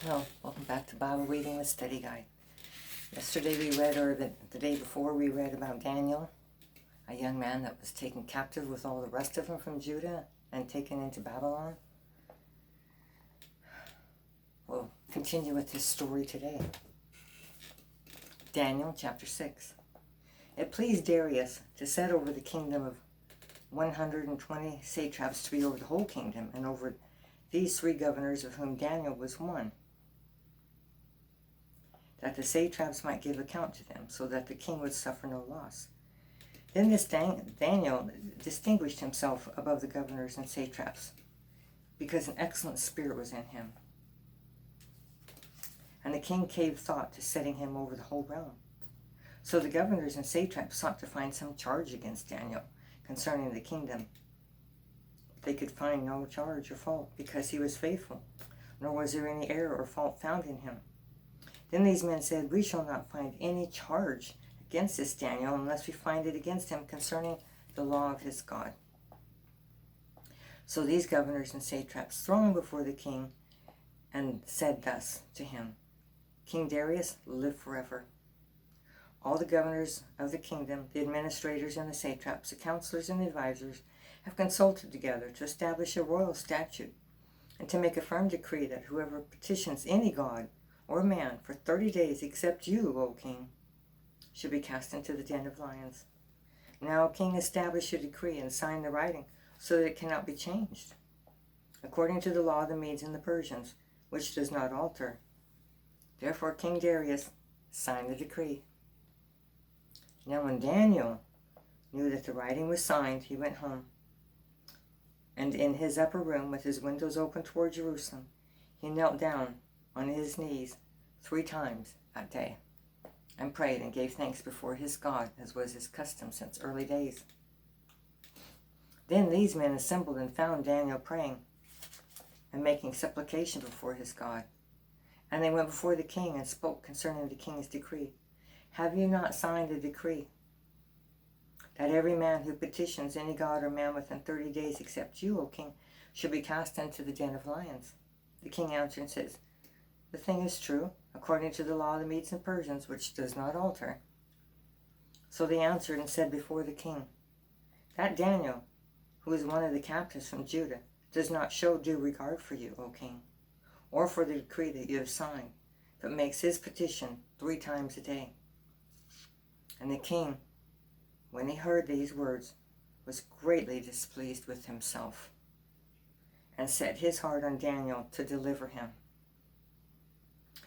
Well, welcome back to Bible Reading with Study Guide. Yesterday we read, or the day before, we read about Daniel, a young man that was taken captive with all the rest of them from Judah and taken into Babylon. We'll continue with his story today. Daniel chapter 6. It pleased Darius to set over the kingdom of 120 satraps to be over the whole kingdom, and over these 3 governors, of whom Daniel was one, that the satraps might give account to them, so that the king would suffer no loss. Then this Daniel distinguished himself above the governors and satraps, because an excellent spirit was in him. And the king gave thought to setting him over the whole realm. So the governors and satraps sought to find some charge against Daniel concerning the kingdom. They could find no charge or fault, because he was faithful, nor was there any error or fault found in him. Then these men said, "We shall not find any charge against this Daniel unless we find it against him concerning the law of his God." So these governors and satraps thronged before the king and said thus to him, "King Darius, live forever. All the governors of the kingdom, the administrators and the satraps, the counselors and the advisors, have consulted together to establish a royal statute and to make a firm decree that whoever petitions any god or man for 30 days except you, O king, should be cast into the den of lions. Now, king, establish a decree and sign the writing so that it cannot be changed, according to the law of the Medes and the Persians, which does not alter. Therefore, King Darius signed the decree." Now when Daniel knew that the writing was signed, he went home, and in his upper room, with his windows open toward Jerusalem, he knelt down on his knees 3 times that day, and prayed and gave thanks before his God, as was his custom since early days. Then these men assembled and found Daniel praying and making supplication before his God. And they went before the king and spoke concerning the king's decree. "Have you not signed a decree that every man who petitions any god or man within 30 days except you, O king, should be cast into the den of lions?" The king answered and says, "The thing is true, according to the law of the Medes and Persians, which does not alter." So they answered and said before the king, "That Daniel, who is one of the captives from Judah, does not show due regard for you, O king, or for the decree that you have signed, but makes his petition 3 times a day." And the king, when he heard these words, was greatly displeased with himself, and set his heart on Daniel to deliver him.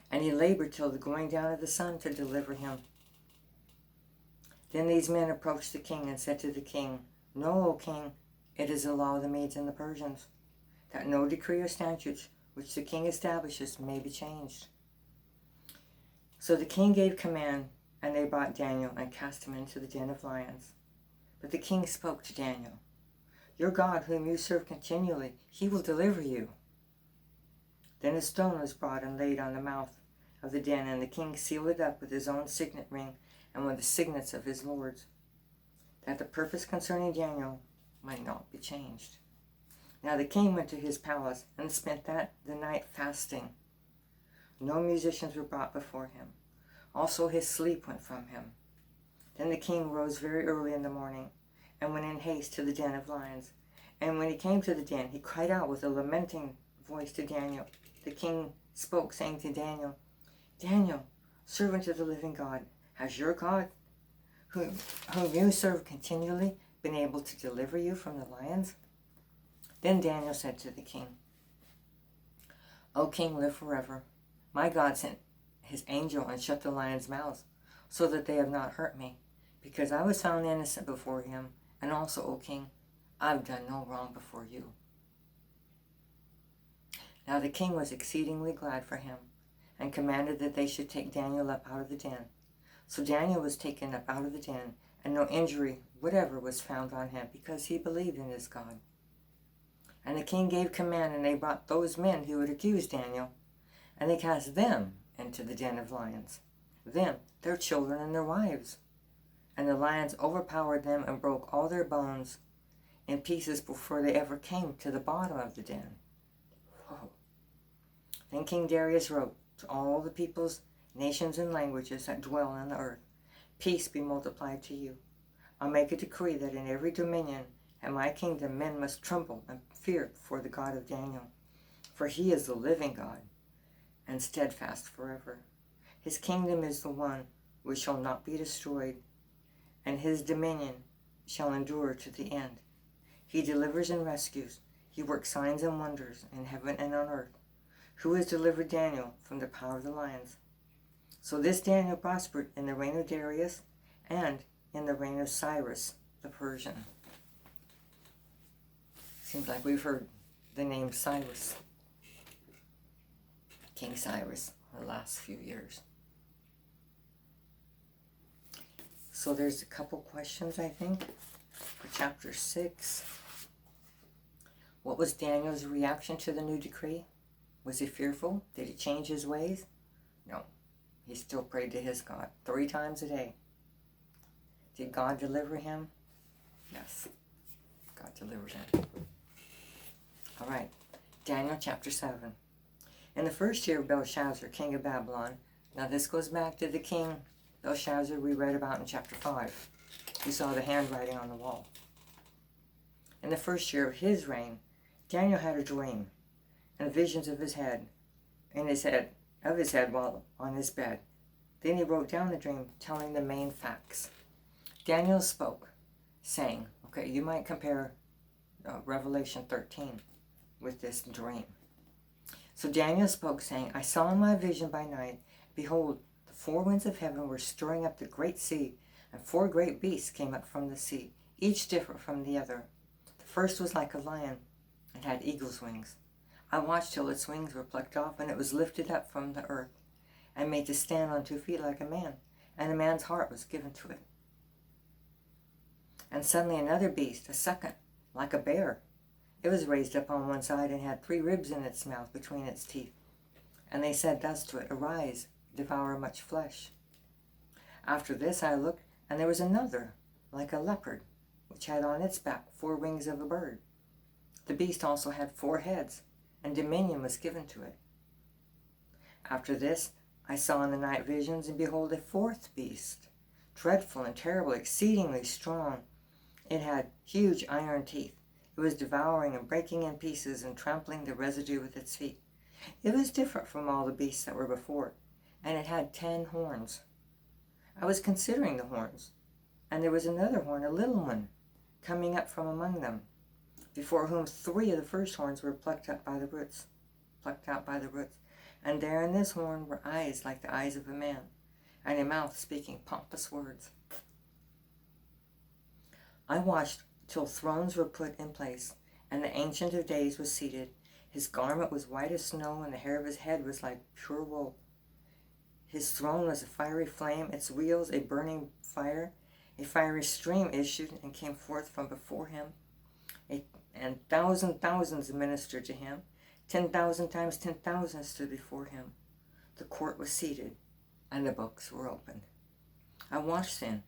And he labored till the going down of the sun to deliver him. Then these men approached the king and said to the king, "Know, O king, it is the law of the Medes and the Persians, that no decree or statute which the king establishes may be changed." So the king gave command, and they brought Daniel and cast him into the den of lions. But the king spoke to Daniel, "Your God, whom you serve continually, he will deliver you." Then a stone was brought and laid on the mouth of the den, and the king sealed it up with his own signet ring and with the signets of his lords, that the purpose concerning Daniel might not be changed. Now the king went to his palace and spent the night fasting. No musicians were brought before him. Also his sleep went from him. Then the king rose very early in the morning and went in haste to the den of lions. And when he came to the den, he cried out with a lamenting voice to Daniel. The king spoke, saying to Daniel, "Daniel, servant of the living God, has your God, whom you serve continually, been able to deliver you from the lions?" Then Daniel said to the king, "O king, live forever. My God sent his angel and shut the lions' mouths, so that they have not hurt me, because I was found innocent before him. And also, O king, I've done no wrong before you." Now the king was exceedingly glad for him, and commanded that they should take Daniel up out of the den. So Daniel was taken up out of the den, and no injury whatever was found on him, because he believed in his God. And the king gave command, and they brought those men who had accused Daniel, and they cast them into the den of lions, them, their children, and their wives. And the lions overpowered them and broke all their bones in pieces before they ever came to the bottom of the den. Whoa. Then King Darius wrote to all the peoples, nations, and languages that dwell on the earth, peace be multiplied to you. I'll make a decree that in every dominion and my kingdom men must tremble and fear before the God of Daniel, for he is the living God and steadfast forever. His kingdom is the one which shall not be destroyed, and his dominion shall endure to the end. He delivers and rescues. He works signs and wonders in heaven and on earth. Who has delivered Daniel from the power of the lions? So this Daniel prospered in the reign of Darius and in the reign of Cyrus the Persian. Seems like we've heard the name Cyrus, King Cyrus, the last few years. So there's a couple questions, I think, for chapter 6. What was Daniel's reaction to the new decree? Was he fearful? Did he change his ways? No. He still prayed to his God 3 times a day. Did God deliver him? Yes. God delivered him. All right. Daniel chapter 7. In the first year of Belshazzar, king of Babylon, now this goes back to the king Belshazzar we read about in chapter 5. We saw the handwriting on the wall. In the first year of his reign, Daniel had a dream and visions of his head while on his bed. Then he wrote down the dream, telling the main facts. Daniel spoke, saying, okay, you might compare Revelation 13 with this dream. So Daniel spoke, saying, I saw in my vision by night, behold, the 4 winds of heaven were stirring up the great sea, and 4 great beasts came up from the sea, each different from the other. The first was like a lion, and had eagle's wings. I watched till its wings were plucked off, and it was lifted up from the earth, and made to stand on 2 feet like a man, and a man's heart was given to it. And suddenly another beast, a second, like a bear. It was raised up on one side, and had 3 ribs in its mouth between its teeth. And they said thus to it, arise, devour much flesh. After this I looked, and there was another, like a leopard, which had on its back 4 wings of a bird. The beast also had 4 heads, and dominion was given to it. After this I saw in the night visions, and behold, a 4th beast, dreadful and terrible, exceedingly strong. It had huge iron teeth. It was devouring and breaking in pieces and trampling the residue with its feet. It was different from all the beasts that were before it, and it had 10 horns. I was considering the horns, and there was another horn, a little one, coming up from among them, before whom 3 of the first horns were plucked out by the roots. And there in this horn were eyes like the eyes of a man, and a mouth speaking pompous words. I watched till thrones were put in place, and the Ancient of Days was seated. His garment was white as snow, and the hair of his head was like pure wool. His throne was a fiery flame, its wheels a burning fire. A fiery stream issued and came forth from before him, and thousands ministered to him. 10,000 times 10,000 stood before him. The court was seated, and the books were opened. I watched then,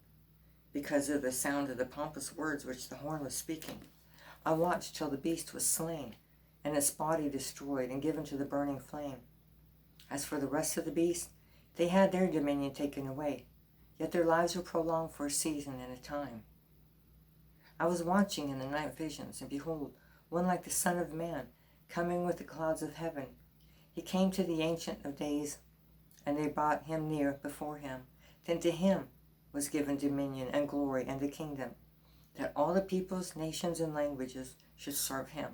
because of the sound of the pompous words which the horn was speaking. I watched till the beast was slain, and its body destroyed and given to the burning flame. As for the rest of the beasts, they had their dominion taken away, yet their lives were prolonged for a season and a time. I was watching in the night visions, and behold, one like the Son of Man, coming with the clouds of heaven. He came to the Ancient of Days, and they brought him near before him. Then to him was given dominion and glory and the kingdom, that all the peoples, nations, and languages should serve him.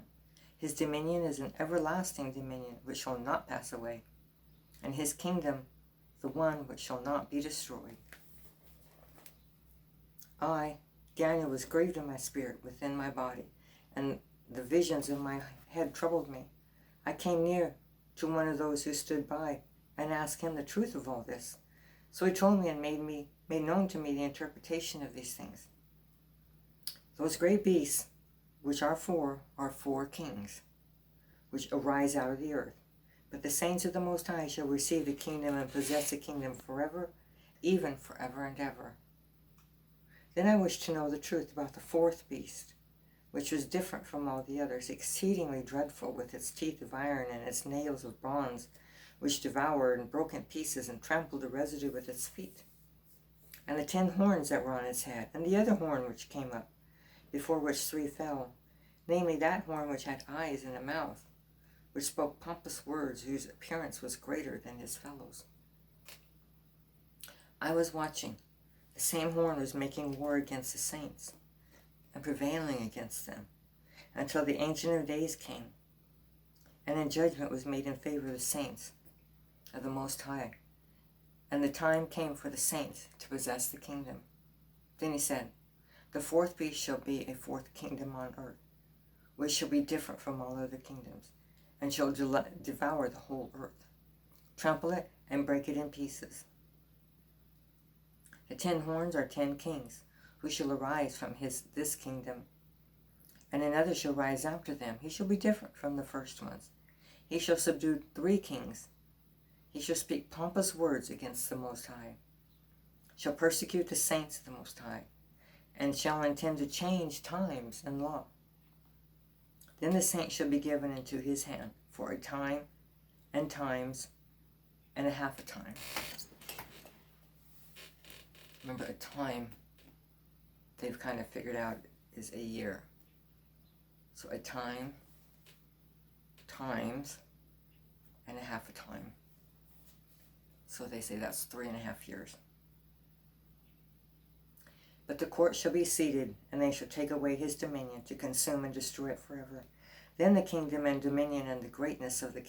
His dominion is an everlasting dominion which shall not pass away, and his kingdom the one which shall not be destroyed. I, Daniel, was grieved in my spirit within my body, and the visions in my head troubled me. I came near to one of those who stood by and asked him the truth of all this. So he told me and made known to me the interpretation of these things. Those great beasts, which are 4 kings, which arise out of the earth. But the saints of the Most High shall receive the kingdom and possess the kingdom forever, even forever and ever. Then I wished to know the truth about the 4th beast, which was different from all the others, exceedingly dreadful, with its teeth of iron and its nails of bronze, which devoured and broke in pieces and trampled the residue with its feet. And the 10 horns that were on its head, and the other horn which came up, before which 3 fell, namely that horn which had eyes and a mouth, which spoke pompous words, whose appearance was greater than his fellows. I was watching. The same horn was making war against the saints, and prevailing against them, until the Ancient of Days came, and then judgment was made in favor of the saints of the Most High. And the time came for the saints to possess the kingdom. Then he said, the 4th beast shall be a 4th kingdom on earth, which shall be different from all other kingdoms, and shall devour the whole earth, trample it, and break it in pieces. The 10 horns are 10 kings, who shall arise from this kingdom, and another shall rise after them. He shall be different from the first ones. He shall subdue 3 kings. He shall speak pompous words against the Most High, shall persecute the saints of the Most High, and shall intend to change times and law. Then the saints shall be given into his hand for a time and times and a half a time. Remember, a time, they've kind of figured out, is a year. So a time, times, and a half a time. So they say that's 3.5 years. But the court shall be seated, and they shall take away his dominion to consume and destroy it forever. Then the kingdom and dominion and the greatness of the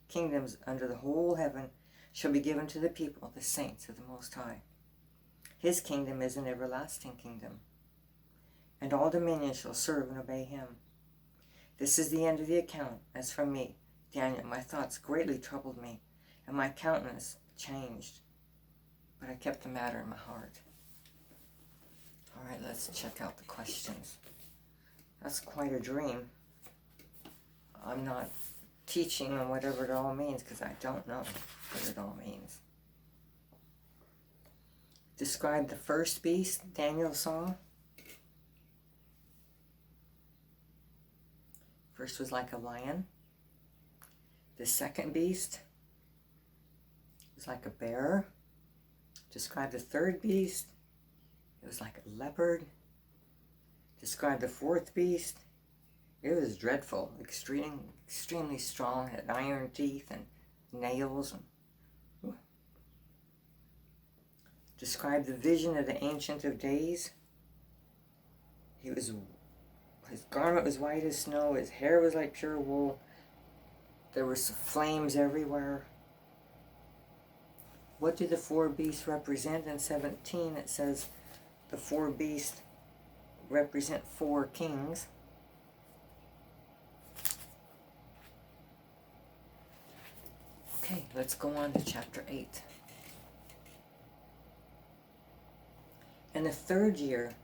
kingdoms under the whole heaven shall be given to the people, the saints of the Most High. His kingdom is an everlasting kingdom, and all dominion shall serve and obey him. This is the end of the account. As for me, Daniel, my thoughts greatly troubled me, and my countenance changed, but I kept the matter in my heart. All right, let's check out the questions. That's quite a dream. I'm not teaching on whatever it all means, because I don't know what it all means. Describe the first beast Daniel saw. First was like a lion. The second beast was like a bear. Describe the third beast. It was like a leopard. Describe the 4th beast. It was dreadful, extremely strong, had iron teeth and nails. Describe the vision of the Ancient of Days. His garment was white as snow. His hair was like pure wool. There were flames everywhere. What do the 4 beasts represent? In 17 it says the 4 beasts represent 4 kings. Okay, let's go on to chapter 8. In the 3rd year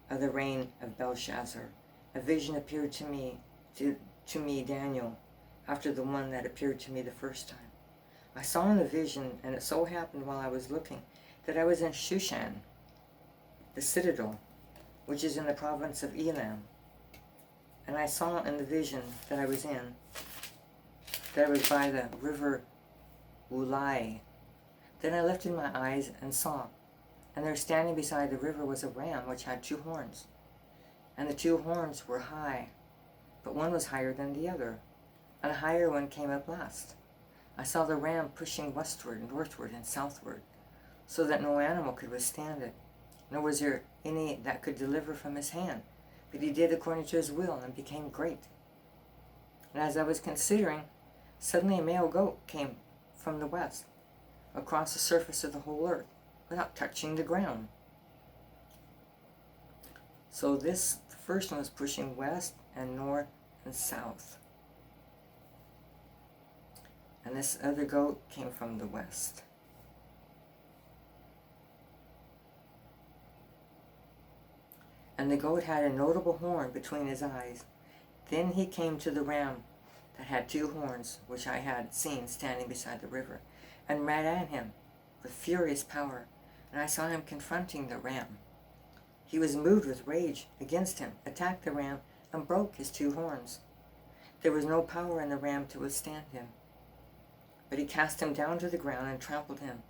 of the reign of Belshazzar, a vision appeared to me, Daniel, after the one that appeared to me the first time. I saw in the vision, and it so happened while I was looking, that I was in Shushan, the citadel, which is in the province of Elam. And I saw in the vision that I was in, that I was by the river Ulai. Then I lifted my eyes and saw, and there standing beside the river was a ram which had 2 horns. And the 2 horns were high, but one was higher than the other, and a higher one came up last. I saw the ram pushing westward, northward, and southward, so that no animal could withstand it, nor was there any that could deliver from his hand. But he did according to his will, and became great. And as I was considering, suddenly a male goat came from the west, across the surface of the whole earth, without touching the ground. So the first one was pushing west and north and south. And this other goat came from the west. And the goat had a notable horn between his eyes. Then he came to the ram that had 2 horns, which I had seen standing beside the river, and ran at him with furious power. And I saw him confronting the ram. He was moved with rage against him, attacked the ram, and broke his 2 horns. There was no power in the ram to withstand him. But he cast him down to the ground and trampled him,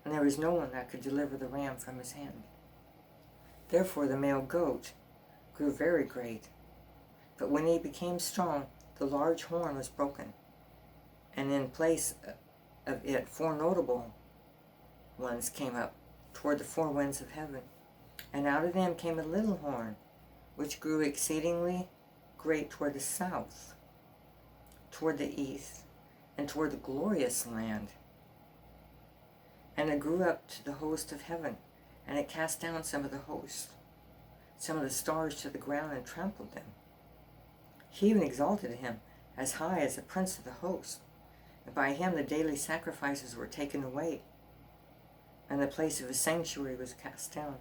and there was no one that could deliver the ram from his hand. Therefore the male goat grew very great, but when he became strong, the large horn was broken, and in place of it 4 notable ones came up toward the 4 winds of heaven, and out of them came a little horn, which grew exceedingly great toward the south, toward the east, and toward the glorious land. And it grew up to the host of heaven, and it cast down some of the host, some of the stars to the ground, and trampled them. He even exalted him as high as the prince of the host, and by him the daily sacrifices were taken away, and the place of his sanctuary was cast down.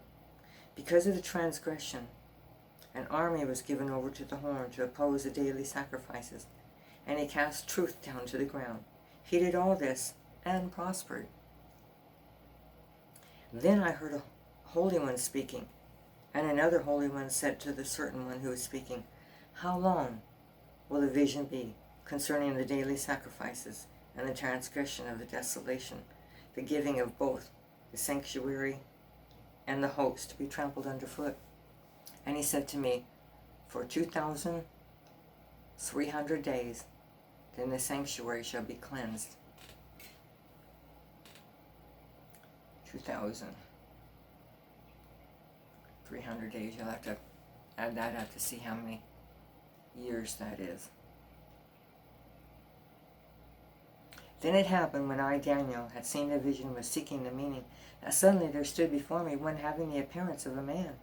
Because of the transgression, an army was given over to the horn to oppose the daily sacrifices, and he cast truth down to the ground. He did all this and prospered. Then I heard a holy one speaking, and another holy one said to the certain one who was speaking, "How long will the vision be concerning the daily sacrifices and the transgression of the desolation, the giving of both the sanctuary and the host to be trampled underfoot?" And he said to me, "For 2,300 days, then the sanctuary shall be cleansed." 2,300 days. You'll have to add that up to see how many years that is. Then it happened, when I, Daniel, had seen the vision and was seeking the meaning, that suddenly there stood before me one having the appearance of a man.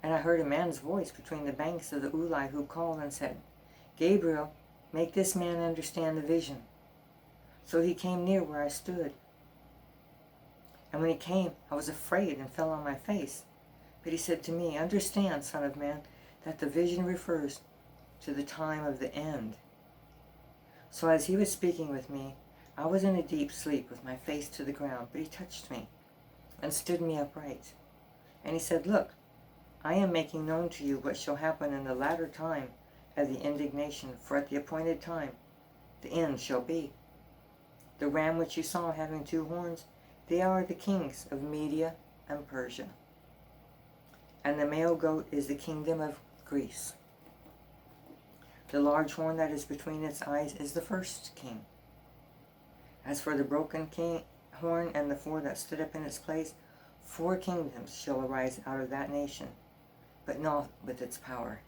And I heard a man's voice between the banks of the Ulai, who called and said, "Gabriel, make this man understand the vision." So he came near where I stood. And when he came, I was afraid and fell on my face. But he said to me, "Understand, son of man, that the vision refers to the time of the end." So as he was speaking with me, I was in a deep sleep with my face to the ground, but he touched me and stood me upright. And he said, "Look, I am making known to you what shall happen in the latter time of the indignation, for at the appointed time the end shall be. The ram which you saw having 2 horns, they are the kings of Media and Persia. And the male goat is the kingdom of Greece. The large horn that is between its eyes is the first king. As for the broken horn and the 4 that stood up in its place, 4 kingdoms shall arise out of that nation, but not with its power.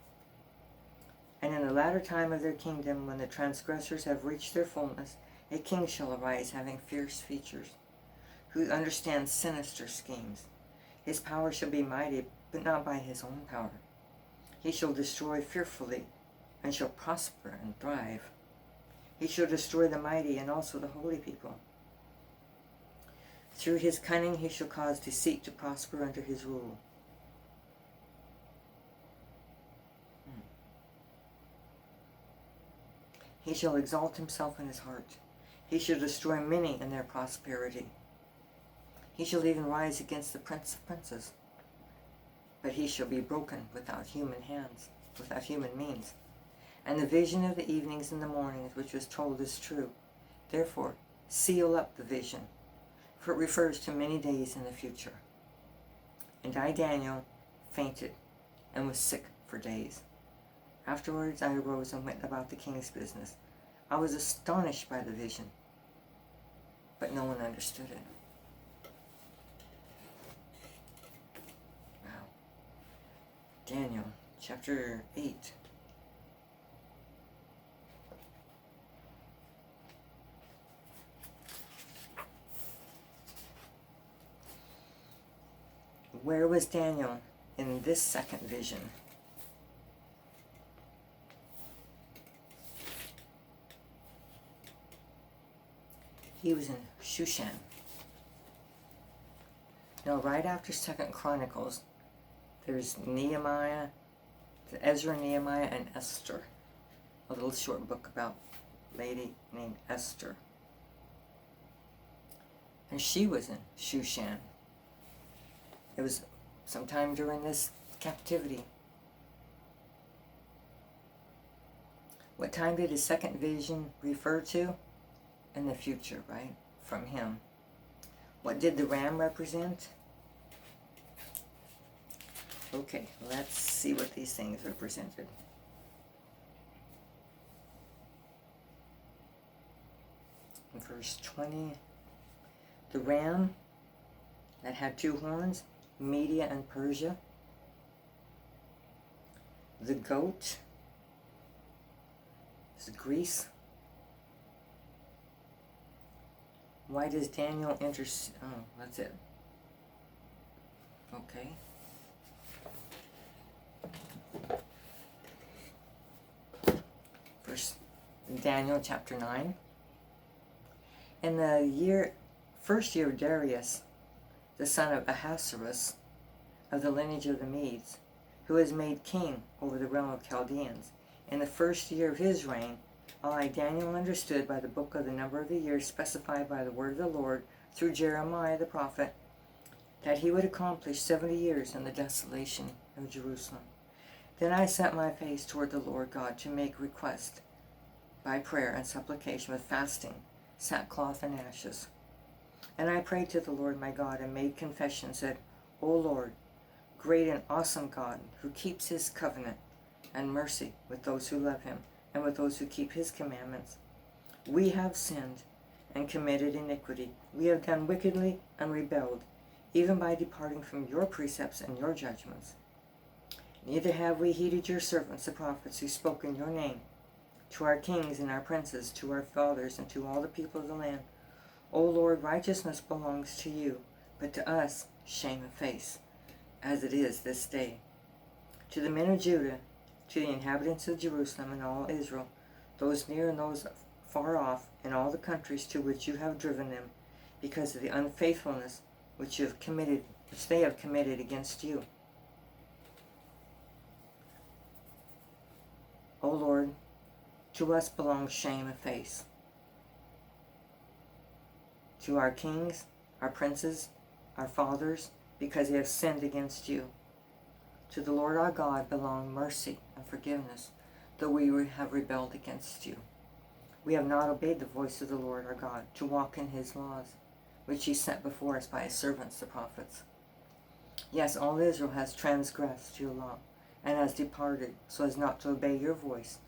And in the latter time of their kingdom, when the transgressors have reached their fullness, a king shall arise having fierce features, who understands sinister schemes. His power shall be mighty, but not by his own power. He shall destroy fearfully, and shall prosper and thrive. He shall destroy the mighty and also the holy people. Through his cunning he shall cause deceit to prosper under his rule. He shall exalt himself in his heart. He shall destroy many in their prosperity. He shall even rise against the prince of princes. But he shall be broken without human hands, without human means. And the vision of the evenings and the mornings which was told is true. Therefore, seal up the vision, for it refers to many days in the future. And I, Daniel, fainted and was sick for days. Afterwards I arose and went about the king's business. I was astonished by the vision, but no one understood it. Wow. Daniel, chapter 8. Where was Daniel in this second vision? He was in Shushan. Now, right after 2nd Chronicles, there's Nehemiah, Ezra, Nehemiah, and Esther. A little short book about a lady named Esther. And she was in Shushan. It was sometime during this captivity. What time did his second vision refer to? in the future, right? From him. What did the ram represent? Okay, let's see what these things represented. In verse 20, the ram that had 2 horns, Media and Persia. The goat is Greece. Why does Daniel intercede? Oh, that's it. Okay. Daniel chapter 9. In the first year of Darius, the son of Ahasuerus, of the lineage of the Medes, who was made king over the realm of Chaldeans, in the first year of his reign, I, Daniel, understood by the book of the number of the years specified by the word of the Lord through Jeremiah the prophet, that he would accomplish 70 years in the desolation of Jerusalem. Then I set my face toward the Lord God to make request by prayer and supplication with fasting, sackcloth and ashes. And I prayed to the Lord my God and made confession, said, O Lord, great and awesome God, who keeps his covenant and mercy with those who love him and with those who keep his commandments. We have sinned and committed iniquity. We have done wickedly and rebelled, even by departing from your precepts and your judgments. Neither have we heeded your servants, the prophets, who spoke in your name, to our kings and our princes, to our fathers, and to all the people of the land. O Lord, righteousness belongs to you, but to us shame and face, as it is this day. To the men of Judah, to the inhabitants of Jerusalem and all Israel, those near and those far off, in all the countries to which you have driven them, because of the unfaithfulness which they have committed against you. O Lord, to us belongs shame and face. To our kings, our princes, our fathers, because they have sinned against you. To the Lord our God belong mercy and forgiveness, though we have rebelled against you. We have not obeyed the voice of the Lord our God, to walk in his laws, which he set before us by his servants the prophets. Yes, all Israel has transgressed your law, and has departed, so as not to obey your voice.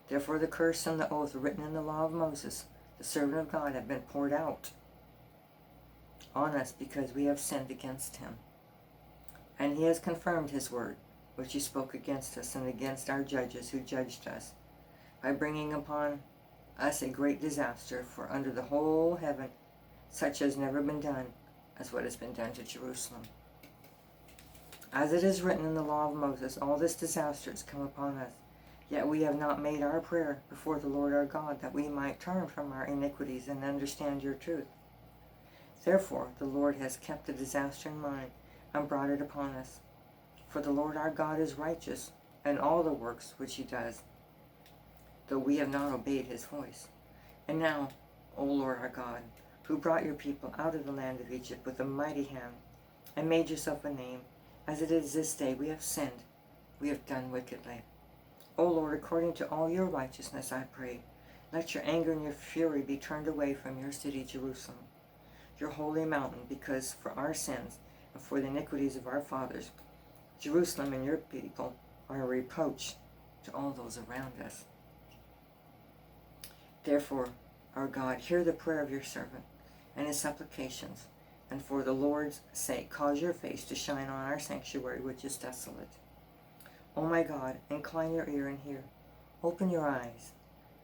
Therefore the curse and the oath written in the law of Moses, the servant of God, have been poured out on us, because we have sinned against him. And he has confirmed his word, which he spoke against us and against our judges who judged us, by bringing upon us a great disaster, for under the whole heaven such has never been done as what has been done to Jerusalem. As it is written in the law of Moses, all this disaster has come upon us, yet we have not made our prayer before the Lord our God, that we might turn from our iniquities and understand your truth. Therefore the Lord has kept the disaster in mind and brought it upon us. For the Lord our God is righteous in all the works which he does, though we have not obeyed his voice. And now, O Lord our God, who brought your people out of the land of Egypt with a mighty hand, and made yourself a name, as it is this day, we have sinned, we have done wickedly. O Lord, according to all your righteousness, I pray, let your anger and your fury be turned away from your city, Jerusalem, your holy mountain, because for our sins and for the iniquities of our fathers, Jerusalem and your people are a reproach to all those around us. Therefore, our God, hear the prayer of your servant and his supplications, and for the Lord's sake cause your face to shine on our sanctuary, which is desolate. O my God, incline your ear and hear. Open your eyes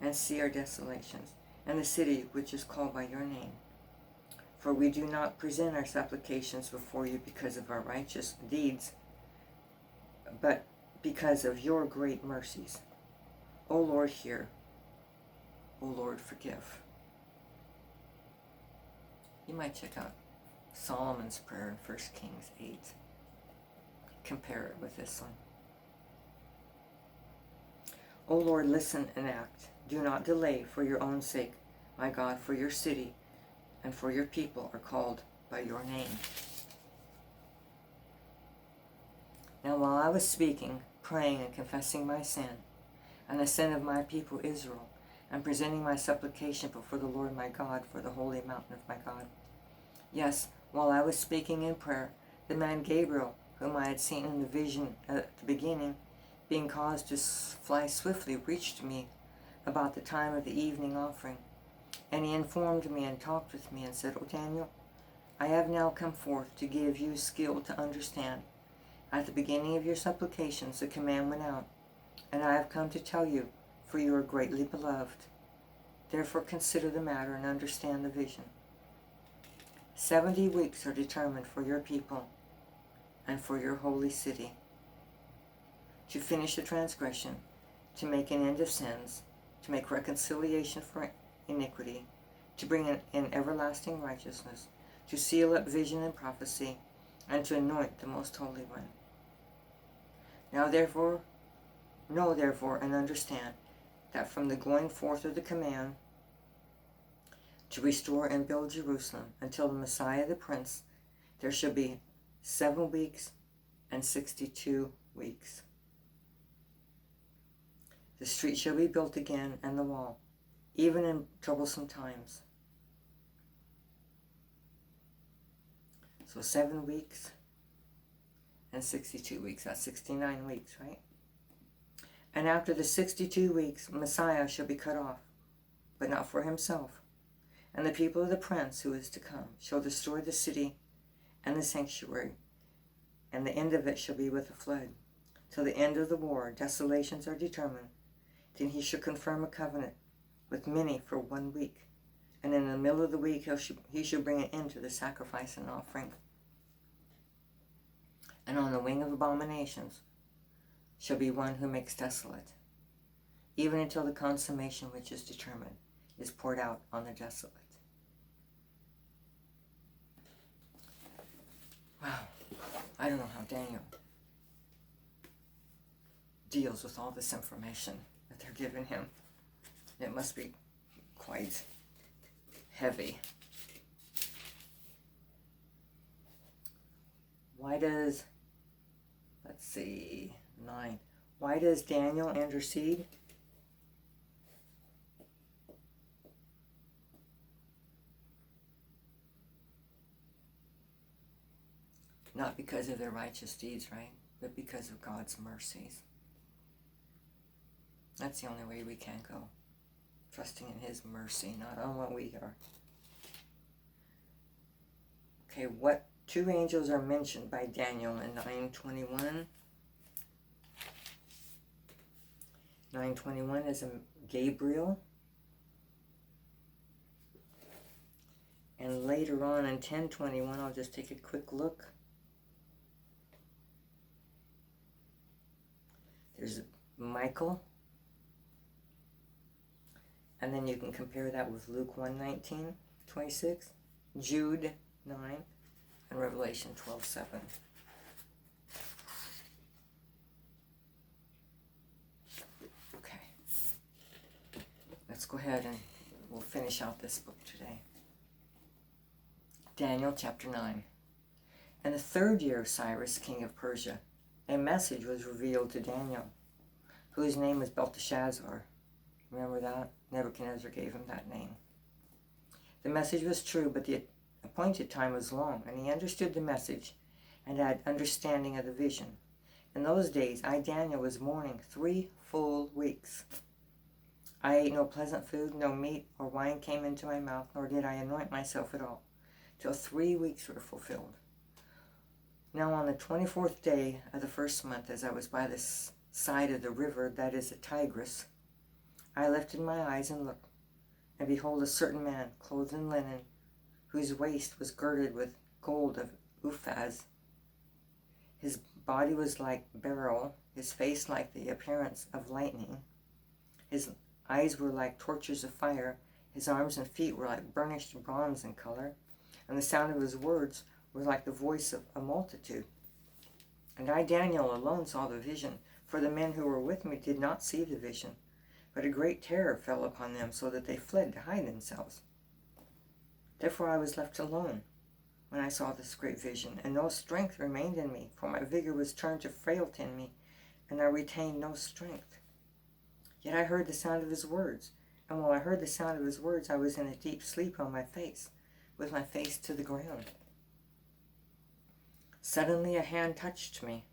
and see our desolations, and the city which is called by your name. For we do not present our supplications before you because of our righteous deeds, but because of your great mercies. O Lord, hear. O Lord, forgive. You might check out Solomon's prayer in 1 Kings 8. Compare it with this one. O Lord, listen and act. Do not delay for your own sake, my God, for your city and for your people are called by your name. Now while I was speaking, praying, and confessing my sin, and the sin of my people Israel, and presenting my supplication before the Lord my God for the holy mountain of my God. Yes, while I was speaking in prayer, the man Gabriel, whom I had seen in the vision at the beginning, being caused to fly swiftly, reached me about the time of the evening offering. And he informed me and talked with me and said, O Daniel, I have now come forth to give you skill to understand. At the beginning of your supplications the command went out, and I have come to tell you, for you are greatly beloved. Therefore consider the matter and understand the vision. 70 weeks are determined for your people and for your holy city, to finish the transgression, to make an end of sins, to make reconciliation for iniquity, to bring in everlasting righteousness, to seal up vision and prophecy, and to anoint the most holy one. Now therefore, know therefore and understand that from the going forth of the command to restore and build Jerusalem until the Messiah the Prince, there shall be 7 weeks and 62 weeks. The street shall be built again, and the wall, even in troublesome times. So 7 weeks and 62 weeks. That's 69 weeks, right? And after the 62 weeks, Messiah shall be cut off, but not for himself. And the people of the prince who is to come shall destroy the city and the sanctuary, and the end of it shall be with a flood. Till the end of the war, desolations are determined. Then he shall confirm a covenant with many for 1 week. And in the middle of the week he shall bring an end to the sacrifice and offering. And on the wing of abominations shall be one who makes desolate, even until the consummation which is determined is poured out on the desolate. Wow, I don't know how Daniel deals with all this information that they're giving him. It must be quite heavy. Why does, let's see, 9. Why does Daniel intercede? Not because of their righteous deeds, right? But because of God's mercies. That's the only way we can go. Trusting in his mercy, not on what we are. Okay, what 2 angels are mentioned by Daniel in 9:21? 9:21 is a Gabriel. And later on in 10:21, I'll just take a quick look. There's Michael. And then you can compare that with Luke 1:19-26, Jude 9, and Revelation 12:7. Okay. Let's go ahead and we'll finish out this book today. Daniel chapter 9. In the 3rd year of Cyrus, king of Persia, a message was revealed to Daniel, whose name was Belteshazzar. Remember that? Nebuchadnezzar gave him that name. The message was true, but the appointed time was long, and he understood the message and had understanding of the vision. In those days, I, Daniel, was mourning 3 full weeks. I ate no pleasant food, no meat or wine came into my mouth, nor did I anoint myself at all, till 3 weeks were fulfilled. Now on the 24th day of the 1st month, as I was by the side of the river, that is the Tigris, I lifted my eyes and looked, and behold, a certain man, clothed in linen, whose waist was girded with gold of Uphaz. His body was like beryl, his face like the appearance of lightning. His eyes were like torches of fire, his arms and feet were like burnished bronze in color, and the sound of his words was like the voice of a multitude. And I, Daniel, alone saw the vision, for the men who were with me did not see the vision. But a great terror fell upon them, so that they fled to hide themselves. Therefore I was left alone when I saw this great vision, and no strength remained in me, for my vigor was turned to frailty in me, and I retained no strength. Yet I heard the sound of his words, And while I heard the sound of his words, I was in a deep sleep on my face, with my face to the ground. Suddenly a hand touched me,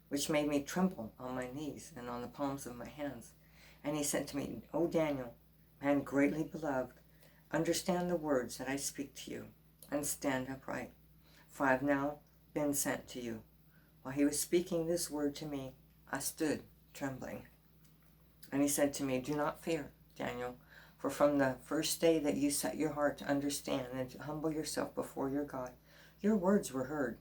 which made me tremble on my knees and on the palms of my hands. And he said to me, O Daniel, man greatly beloved, understand the words that I speak to you, and stand upright, for I have now been sent to you. While he was speaking this word to me, I stood trembling. And he said to me, do not fear, Daniel, for from the first day that you set your heart to understand and to humble yourself before your God, your words were heard.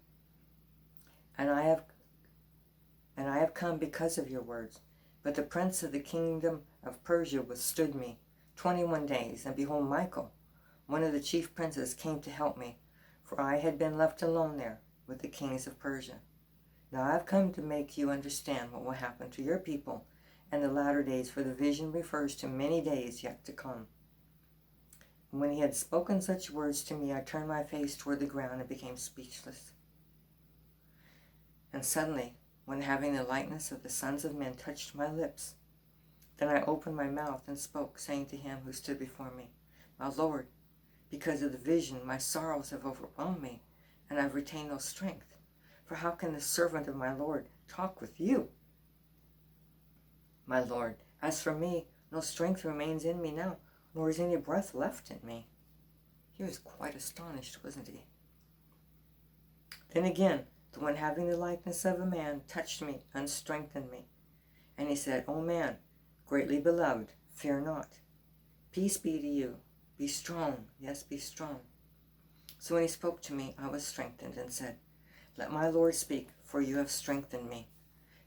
And I have come because of your words. But the prince of the kingdom of Persia withstood me 21 days, and behold, Michael, one of the chief princes, came to help me, for I had been left alone there with the kings of Persia. Now I have come to make you understand what will happen to your people in the latter days, for the vision refers to many days yet to come. And when he had spoken such words to me, I turned my face toward the ground and became speechless. And suddenly, when having the likeness of the sons of men touched my lips, then I opened my mouth and spoke, saying to him who stood before me, my Lord, because of the vision my sorrows have overwhelmed me, and I have retained no strength. For how can the servant of my Lord talk with you? My Lord, as for me, no strength remains in me now, nor is any breath left in me. He was quite astonished, wasn't he? Then again, the one having the likeness of a man touched me and strengthened me. And he said, O man, greatly beloved, fear not. Peace be to you. Be strong. Yes, be strong. So when he spoke to me, I was strengthened and said, let my Lord speak, for you have strengthened me.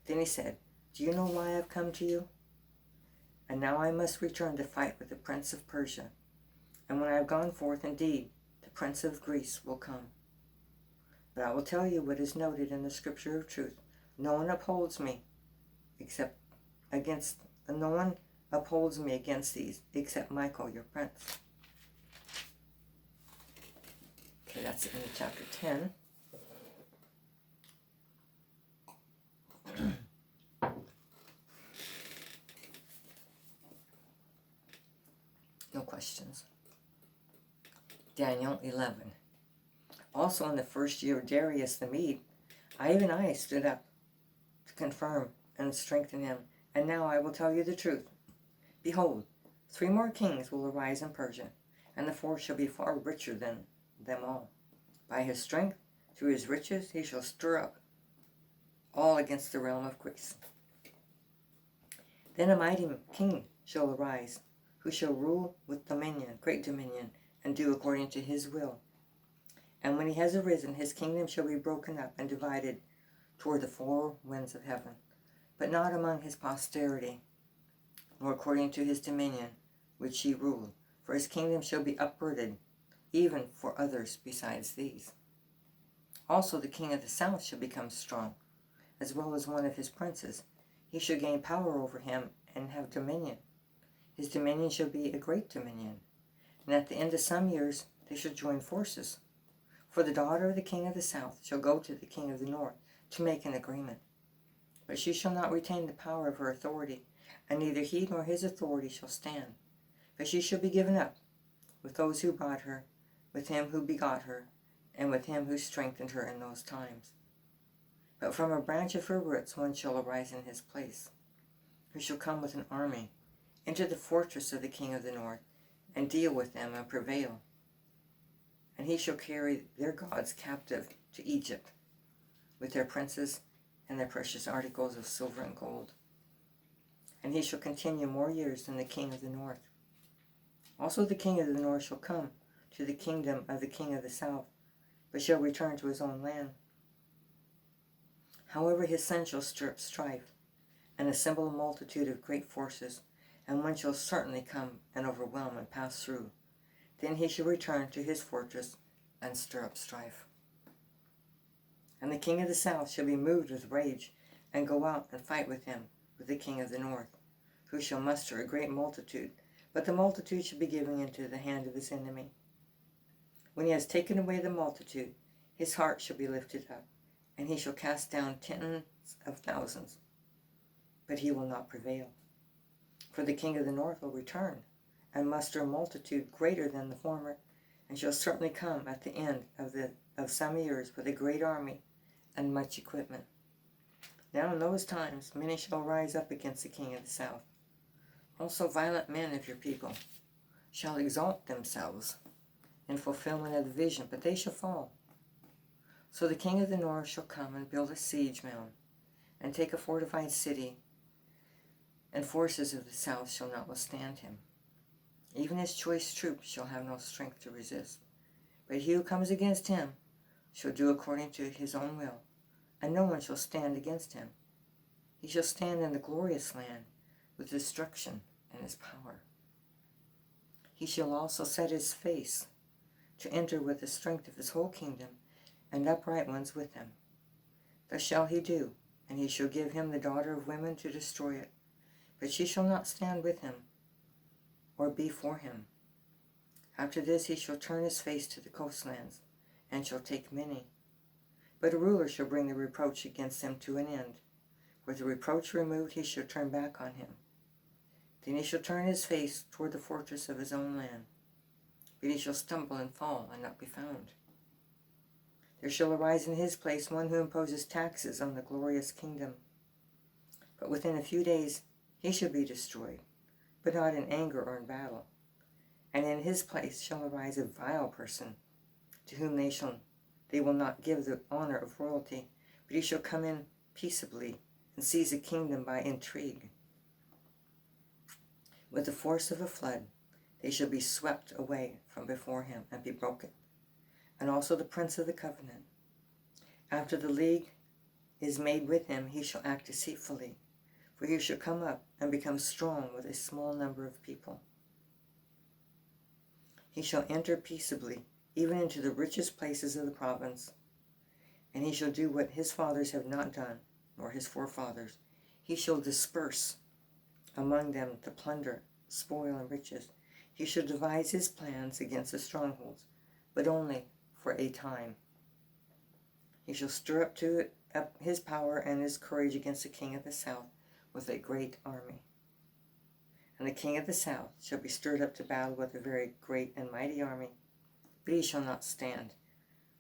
Then he said, do you know why I have come to you? And now I must return to fight with the prince of Persia. And when I have gone forth, indeed, the prince of Greece will come. But I will tell you what is noted in the scripture of truth. No one upholds me against these, except Michael, your prince. Okay, that's in chapter 10. No questions. Daniel 11. Also in the first year of Darius the Mede, I stood up to confirm and strengthen him. And now I will tell you the truth. Behold, 3 more kings will arise in Persia, and the 4th shall be far richer than them all. By his strength, through his riches, he shall stir up all against the realm of Greece. Then a mighty king shall arise, who shall rule with dominion, great dominion, and do according to his will. And when he has arisen, his kingdom shall be broken up and divided toward the 4 winds of heaven, but not among his posterity, nor according to his dominion, which he ruled. For his kingdom shall be uprooted, even for others besides these. Also the king of the south shall become strong, as well as one of his princes. He shall gain power over him and have dominion. His dominion shall be a great dominion. And at the end of some years they shall join forces. For the daughter of the king of the south shall go to the king of the north to make an agreement. But she shall not retain the power of her authority, and neither he nor his authority shall stand. But she shall be given up, with those who brought her, with him who begot her, and with him who strengthened her in those times. But from a branch of her roots one shall arise in his place, who shall come with an army into the fortress of the king of the north, and deal with them and prevail. And he shall carry their gods captive to Egypt, with their princes and their precious articles of silver and gold. And he shall continue more years than the king of the north. Also the king of the north shall come to the kingdom of the king of the south, but shall return to his own land. However, his son shall stir up strife, and assemble a multitude of great forces, and one shall certainly come and overwhelm and pass through. Then he shall return to his fortress and stir up strife. And the king of the south shall be moved with rage, and go out and fight with him, with the king of the north, who shall muster a great multitude, but the multitude shall be given into the hand of his enemy. When he has taken away the multitude, his heart shall be lifted up, and he shall cast down tens of thousands, but he will not prevail. For the king of the north will return and muster a multitude greater than the former, and shall certainly come at the end of some years with a great army and much equipment. Now in those times many shall rise up against the king of the south. Also violent men of your people shall exalt themselves in fulfillment of the vision, but they shall fall. So the king of the north shall come and build a siege mound, and take a fortified city, and forces of the south shall not withstand him. Even his choice troops shall have no strength to resist. But he who comes against him shall do according to his own will, and no one shall stand against him. He shall stand in the glorious land with destruction and his power. He shall also set his face to enter with the strength of his whole kingdom, and upright ones with him. Thus shall he do, and he shall give him the daughter of women to destroy it. But she shall not stand with him, or be for him. After this he shall turn his face to the coastlands, and shall take many. But a ruler shall bring the reproach against them to an end. With the reproach removed, he shall turn back on him. Then he shall turn his face toward the fortress of his own land. But he shall stumble and fall, and not be found. There shall arise in his place one who imposes taxes on the glorious kingdom. But within a few days he shall be destroyed, but not in anger or in battle. And in his place shall arise a vile person, to whom they will not give the honor of royalty, but he shall come in peaceably and seize a kingdom by intrigue. With the force of a flood they shall be swept away from before him and be broken, and also the prince of the covenant. After the league is made with him, he shall act deceitfully, for he shall come up and become strong with a small number of people. He shall enter peaceably, even into the richest places of the province, and he shall do what his fathers have not done, nor his forefathers. He shall disperse among them the plunder, spoil, and riches. He shall devise his plans against the strongholds, but only for a time. He shall stir up his power and his courage against the king of the south with a great army. And the king of the south shall be stirred up to battle with a very great and mighty army, but he shall not stand,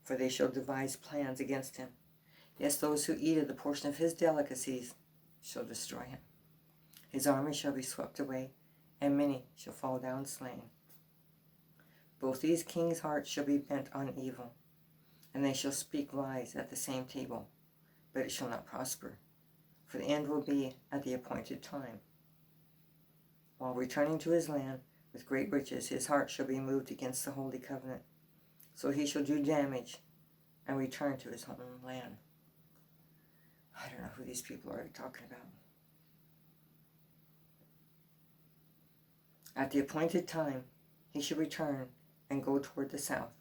for they shall devise plans against him. Yes, those who eat of the portion of his delicacies shall destroy him. His army shall be swept away, and many shall fall down slain. Both these kings' hearts shall be bent on evil, and they shall speak lies at the same table, but it shall not prosper, for the end will be at the appointed time. While returning to his land with great riches, his heart shall be moved against the holy covenant, so he shall do damage and return to his home land. I don't know who these people are talking about. At the appointed time he shall return and go toward the south,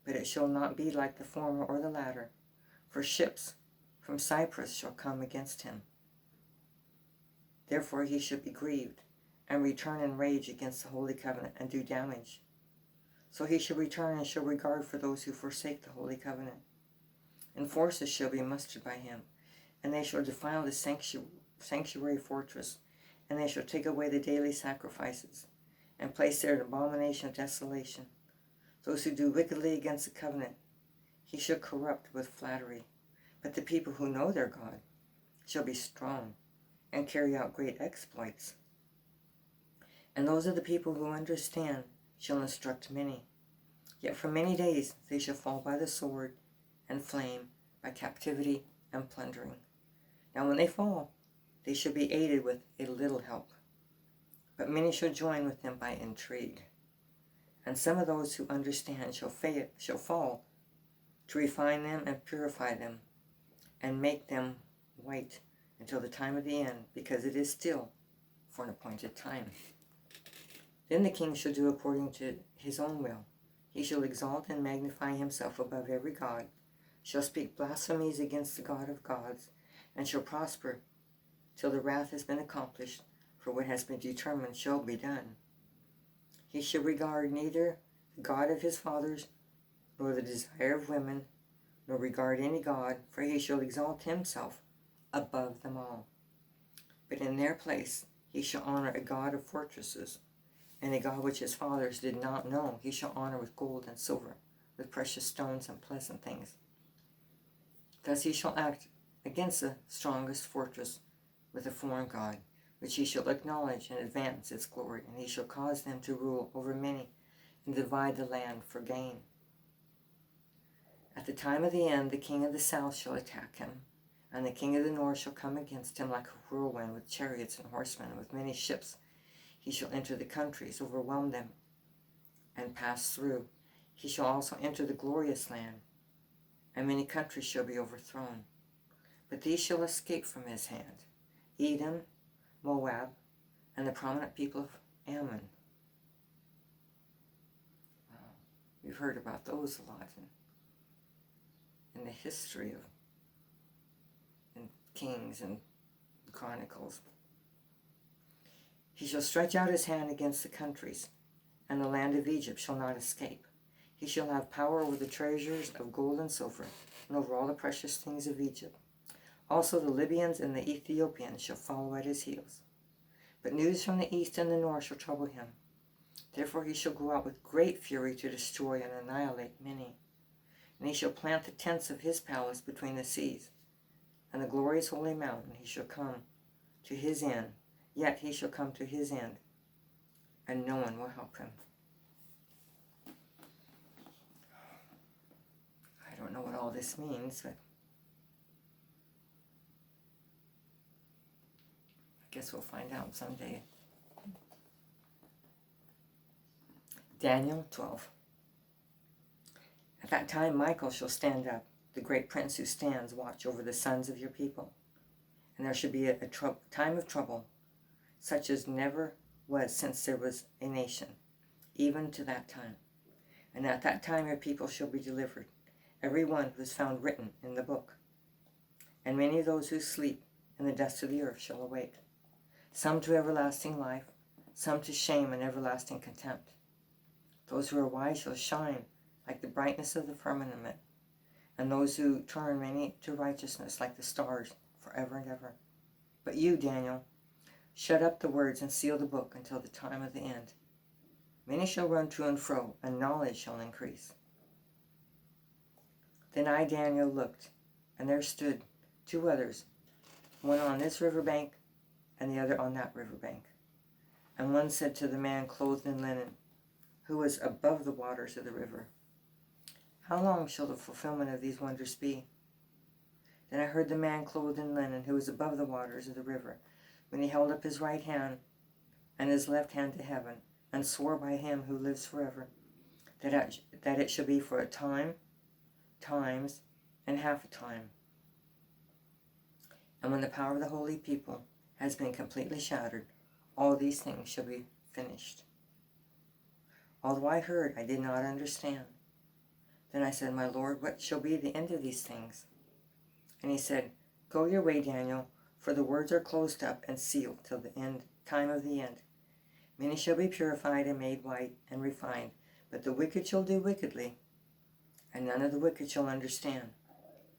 but it shall not be like the former or the latter, for ships from Cyprus shall come against him. Therefore he shall be grieved, and return in rage against the holy covenant, and do damage. So he shall return and show regard for those who forsake the holy covenant. And forces shall be mustered by him, and they shall defile the sanctuary fortress, and they shall take away the daily sacrifices, and place there an abomination of desolation. Those who do wickedly against the covenant he shall corrupt with flattery. But the people who know their God shall be strong and carry out great exploits. And those of the people who understand shall instruct many. Yet for many days they shall fall by the sword and flame, by captivity and plundering. Now when they fall, they shall be aided with a little help, but many shall join with them by intrigue. And some of those who understand shall fall, to refine them and purify them, and make them white until the time of the end, because it is still for an appointed time. Then the king shall do according to his own will. He shall exalt and magnify himself above every god, shall speak blasphemies against the God of gods, and shall prosper till the wrath has been accomplished, for what has been determined shall be done. He shall regard neither the God of his fathers, nor the desire of women, nor regard any god, for he shall exalt himself above them all. But in their place he shall honor a God of fortresses, and a God which his fathers did not know, he shall honor with gold and silver, with precious stones and pleasant things. Thus he shall act against the strongest fortress with a foreign god, which he shall acknowledge and advance its glory, and he shall cause them to rule over many and divide the land for gain. At the time of the end, the king of the south shall attack him, and the king of the north shall come against him like a whirlwind, with chariots and horsemen, and with many ships. He shall enter the countries, overwhelm them, and pass through. He shall also enter the glorious land, and many countries shall be overthrown. But these shall escape from his hand: Edom, Moab, and the prominent people of Ammon. We've heard about those a lot in the history of in Kings and Chronicles. He shall stretch out his hand against the countries, and the land of Egypt shall not escape. He shall have power over the treasures of gold and silver, and over all the precious things of Egypt. Also the Libyans and the Ethiopians shall follow at his heels. But news from the east and the north shall trouble him. Therefore he shall go out with great fury to destroy and annihilate many. And he shall plant the tents of his palace between the seas, and the glorious holy mountain he shall come to his end. Yet he shall come to his end, and no one will help him. I don't know what all this means, but I guess we'll find out someday. Daniel 12. At that time Michael shall stand up, the great prince who stands watch over the sons of your people. And there shall be a time of trouble, such as never was since there was a nation, even to that time. And at that time your people shall be delivered, every one who is found written in the book. And many of those who sleep in the dust of the earth shall awake, some to everlasting life, some to shame and everlasting contempt. Those who are wise shall shine like the brightness of the firmament, and those who turn many to righteousness like the stars forever and ever. But you, Daniel, shut up the words and seal the book until the time of the end. Many shall run to and fro, and knowledge shall increase. Then I, Daniel, looked, and there stood two others, one on this river bank and the other on that river bank. And one said to the man clothed in linen, who was above the waters of the river, How long shall the fulfillment of these wonders be? Then I heard the man clothed in linen, who was above the waters of the river, when he held up his right hand and his left hand to heaven, and swore by him who lives forever, that it shall be for a time, times, and half a time. And when the power of the holy people has been completely shattered, all these things shall be finished. Although I heard, I did not understand. Then I said, My Lord, what shall be the end of these things? And he said, Go your way, Daniel, for the words are closed up and sealed till the time of the end. Many shall be purified and made white and refined, but the wicked shall do wickedly, and none of the wicked shall understand,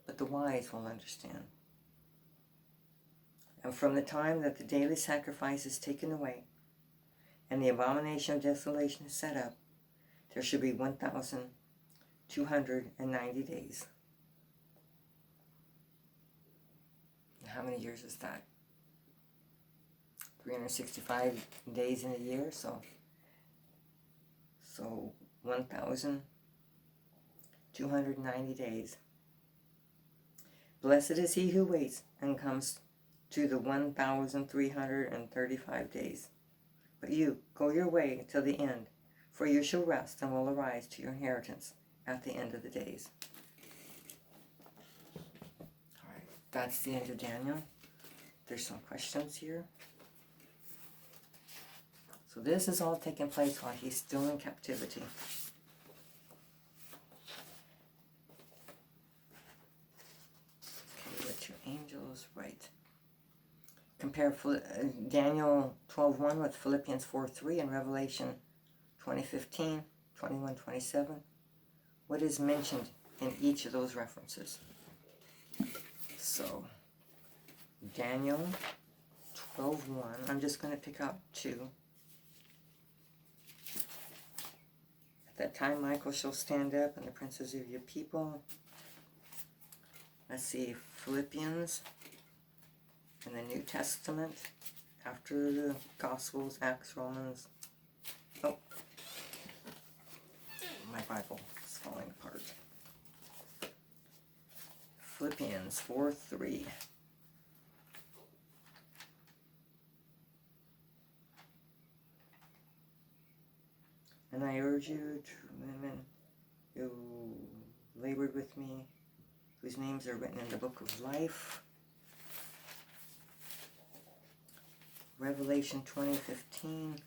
but the wise will understand. And from the time that the daily sacrifice is taken away, and the abomination of desolation is set up, there shall be 1,290 days. How many years is that? 365 days in a year, so 1,290 days. Blessed is he who waits and comes to the 1,335 days. But you, go your way till the end, for you shall rest and will arise to your inheritance at the end of the days. All right, that's the end of Daniel. There's some questions here. So this is all taking place while he's still in captivity. Okay, let your angels write. Compare Daniel 12:1 with Philippians 4:3 and Revelation 20:15, 21:27. What is mentioned in each of those references? So, Daniel 12:1. I'm just going to pick out two. that time Michael shall stand up and the princes of your people. Let's see, Philippians in the New Testament, after the Gospels, Acts, Romans. Oh, my Bible is falling apart. Philippians 4:3. And I urge you, true women, who labored with me, whose names are written in the book of life. Revelation 20:15.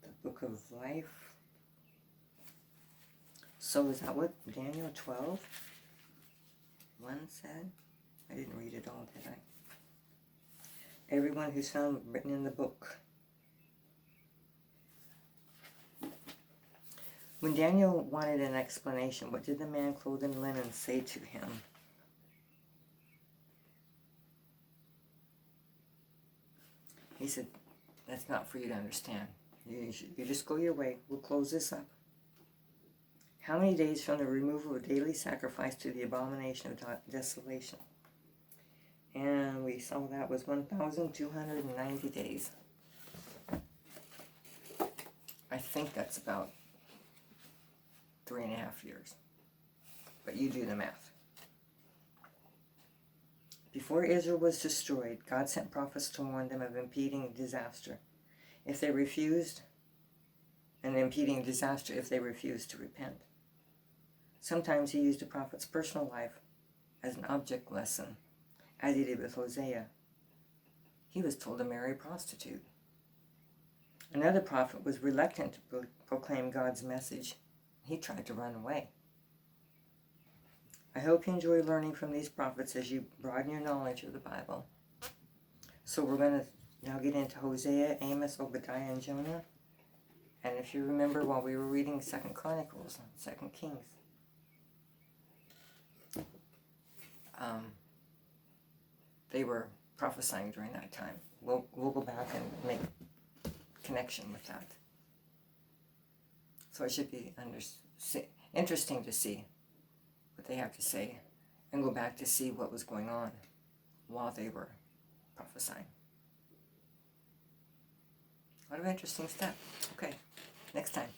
The book of life. So is that what Daniel 12:1 said? I didn't read it all, did I? Everyone who's found written in the book. When Daniel wanted an explanation, what did the man clothed in linen say to him? He said, that's not for you to understand. You just go your way. We'll close this up. How many days from the removal of daily sacrifice to the abomination of desolation? And we saw that was 1,290 days. I think that's about 3.5 years. But you do the math. Before Israel was destroyed, God sent prophets to warn them of impending disaster if they refused, and impending disaster if they refused to repent. Sometimes he used a prophet's personal life as an object lesson, as he did with Hosea. He was told to marry a prostitute. Another prophet was reluctant to proclaim God's message. He tried to run away. I hope you enjoy learning from these prophets as you broaden your knowledge of the Bible. So we're going to now get into Hosea, Amos, Obadiah, and Jonah. And if you remember while we were reading 2 Chronicles, 2 Kings, they were prophesying during that time. We'll go back and make connection with that. So it should be interesting to see what they have to say and go back to see what was going on while they were prophesying. A lot of interesting stuff. Okay, next time.